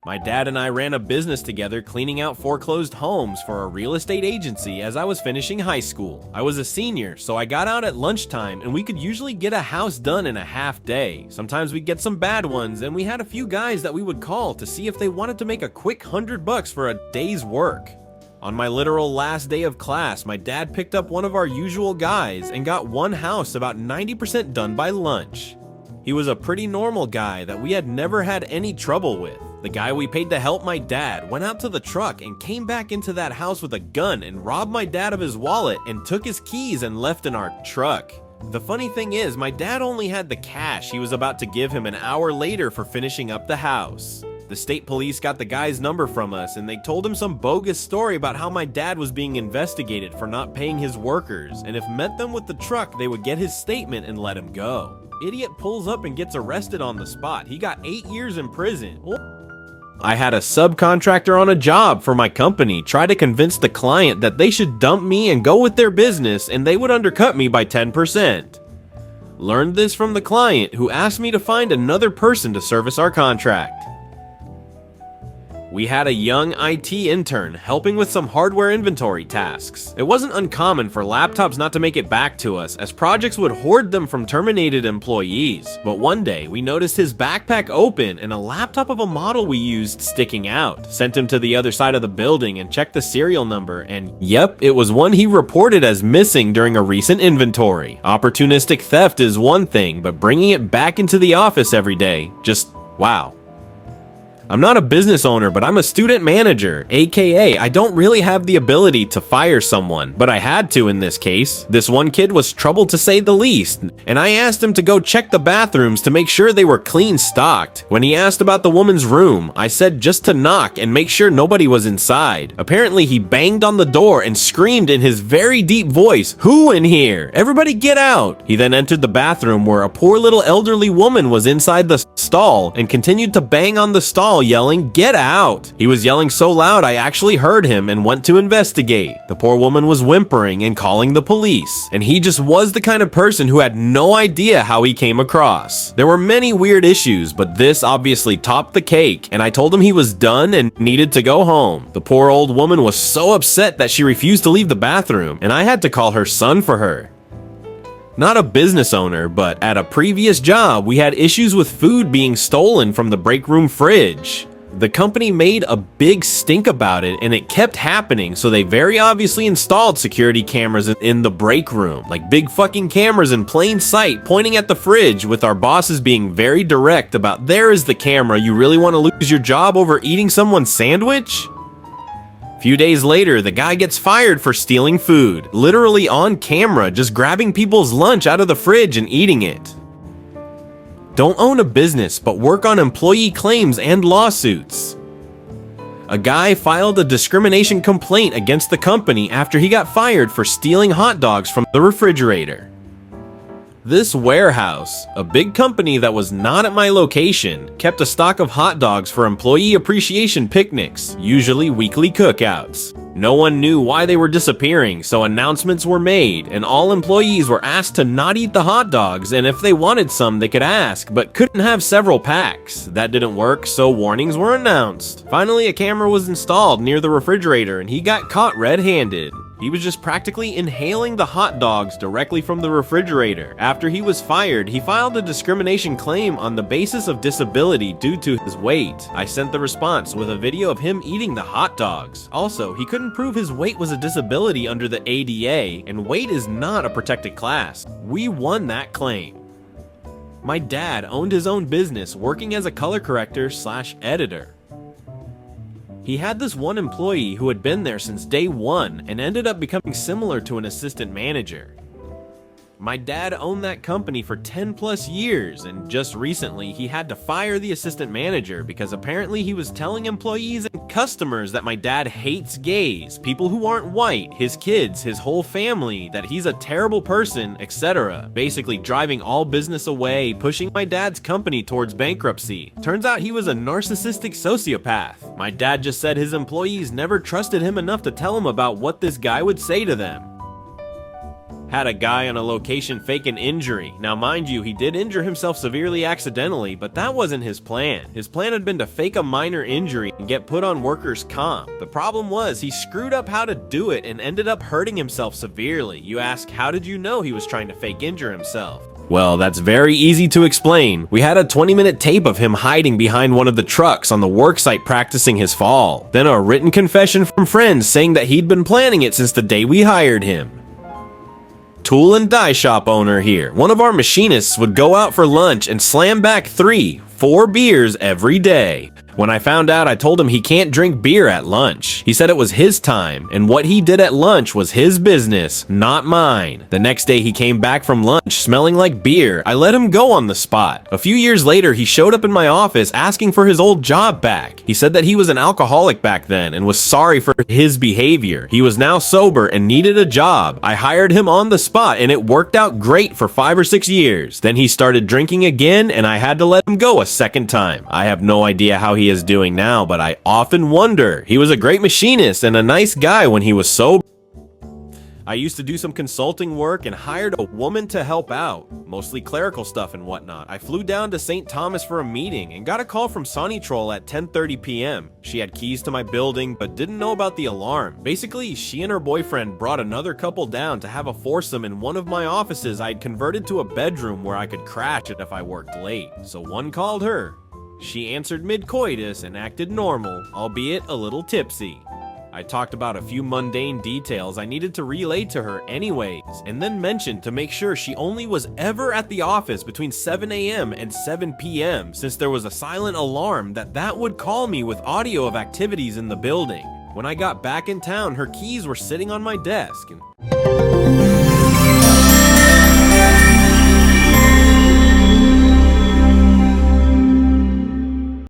My dad and I ran a business together cleaning out foreclosed homes for a real estate agency as I was finishing high school. I was a senior, so I got out at lunchtime and we could usually get a house done in a half day. Sometimes we'd get some bad ones, and we had a few guys that we would call to see if they wanted to make a quick $100 for a day's work. On my literal last day of class, my dad picked up one of our usual guys and got one house about 90% done by lunch. He was a pretty normal guy that we had never had any trouble with. The guy we paid to help my dad went out to the truck and came back into that house with a gun and robbed my dad of his wallet and took his keys and left in our truck. The funny thing is, my dad only had the cash he was about to give him an hour later for finishing up the house. The state police got the guy's number from us and they told him some bogus story about how my dad was being investigated for not paying his workers, and if met them with the truck they would get his statement and let him go. Idiot pulls up and gets arrested on the spot. He got 8 years in prison. I had a subcontractor on a job for my company try to convince the client that they should dump me and go with their business and they would undercut me by 10%. Learned this from the client, who asked me to find another person to service our contract. We had a young IT intern helping with some hardware inventory tasks. It wasn't uncommon for laptops not to make it back to us, as projects would hoard them from terminated employees. But one day, we noticed his backpack open and a laptop of a model we used sticking out. Sent him to the other side of the building and checked the serial number, and yep, it was one he reported as missing during a recent inventory. Opportunistic theft is one thing, but bringing it back into the office every day, just wow. I'm not a business owner, but I'm a student manager, aka I don't really have the ability to fire someone, but I had to in this case. This one kid was trouble to say the least, and I asked him to go check the bathrooms to make sure they were clean stocked. When he asked about the woman's room, I said just to knock and make sure nobody was inside. Apparently he banged on the door and screamed in his very deep voice, "Who in here? Everybody get out!" He then entered the bathroom where a poor little elderly woman was inside the stall and continued to bang on the stall, yelling, "Get out!" He was yelling so loud I actually heard him and went to investigate. The poor woman was whimpering and calling the police, and he just was the kind of person who had no idea how he came across. There were many weird issues, but this obviously topped the cake, and I told him he was done and needed to go home. The poor old woman was so upset that she refused to leave the bathroom, and I had to call her son for her. Not a business owner, but at a previous job, we had issues with food being stolen from the break room fridge. The company made a big stink about it and it kept happening, so they very obviously installed security cameras in the break room. Like big fucking cameras in plain sight pointing at the fridge, with our bosses being very direct about, "There is the camera, you really want to lose your job over eating someone's sandwich?" Few days later, the guy gets fired for stealing food, literally on camera, just grabbing people's lunch out of the fridge and eating it. Don't own a business, but work on employee claims and lawsuits. A guy filed a discrimination complaint against the company after he got fired for stealing hot dogs from the refrigerator. This warehouse, a big company that was not at my location, kept a stock of hot dogs for employee appreciation picnics, usually weekly cookouts. No one knew why they were disappearing, so announcements were made, and all employees were asked to not eat the hot dogs, and if they wanted some, they could ask, but couldn't have several packs. That didn't work, so warnings were announced. Finally, a camera was installed near the refrigerator, and he got caught red-handed. He was just practically inhaling the hot dogs directly from the refrigerator. After he was fired, he filed a discrimination claim on the basis of disability due to his weight. I sent the response with a video of him eating the hot dogs. Also, he couldn't prove his weight was a disability under the ADA, and weight is not a protected class. We won that claim. My dad owned his own business working as a color corrector / editor. He had this one employee who had been there since day one and ended up becoming similar to an assistant manager. My dad owned that company for 10 plus years, and just recently he had to fire the assistant manager because apparently he was telling employees and customers that my dad hates gays, people who aren't white, his kids, his whole family, that he's a terrible person, etc. Basically driving all business away, pushing my dad's company towards bankruptcy. Turns out he was a narcissistic sociopath. My dad just said his employees never trusted him enough to tell him about what this guy would say to them. Had a guy on a location fake an injury. Now mind you, he did injure himself severely accidentally, but that wasn't his plan. His plan had been to fake a minor injury and get put on workers' comp. The problem was, he screwed up how to do it and ended up hurting himself severely. You ask, how did you know he was trying to fake injure himself? Well, that's very easy to explain. We had a 20-minute tape of him hiding behind one of the trucks on the worksite practicing his fall. Then a written confession from friends saying that he'd been planning it since the day we hired him. Tool and die shop owner here. One of our machinists would go out for lunch and slam back 3-4 beers every day. When I found out, I told him he can't drink beer at lunch. He said it was his time, and what he did at lunch was his business, not mine. The next day he came back from lunch smelling like beer. I let him go on the spot. A few years later, he showed up in my office asking for his old job back. He said that he was an alcoholic back then and was sorry for his behavior. He was now sober and needed a job. I hired him on the spot, and it worked out great for 5 or 6 years. Then he started drinking again, and I had to let him go a second time. I have no idea how he is doing now, but I often wonder. He was a great machinist and a nice guy when he was sober. I used to do some consulting work and hired a woman to help out, mostly clerical stuff and whatnot. I flew down to St. Thomas for a meeting and got a call from Sonny Troll at 10:30 p.m. She had keys to my building but didn't know about the alarm. Basically, she and her boyfriend brought another couple down to have a foursome in one of my offices I'd converted to a bedroom where I could crash it if I worked late. So one called her. She answered mid-coitus and acted normal, albeit a little tipsy. I talked about a few mundane details I needed to relay to her anyways, and then mentioned to make sure she only was ever at the office between 7 a.m. and 7 p.m. since there was a silent alarm that would call me with audio of activities in the building. When I got back in town, her keys were sitting on my desk, and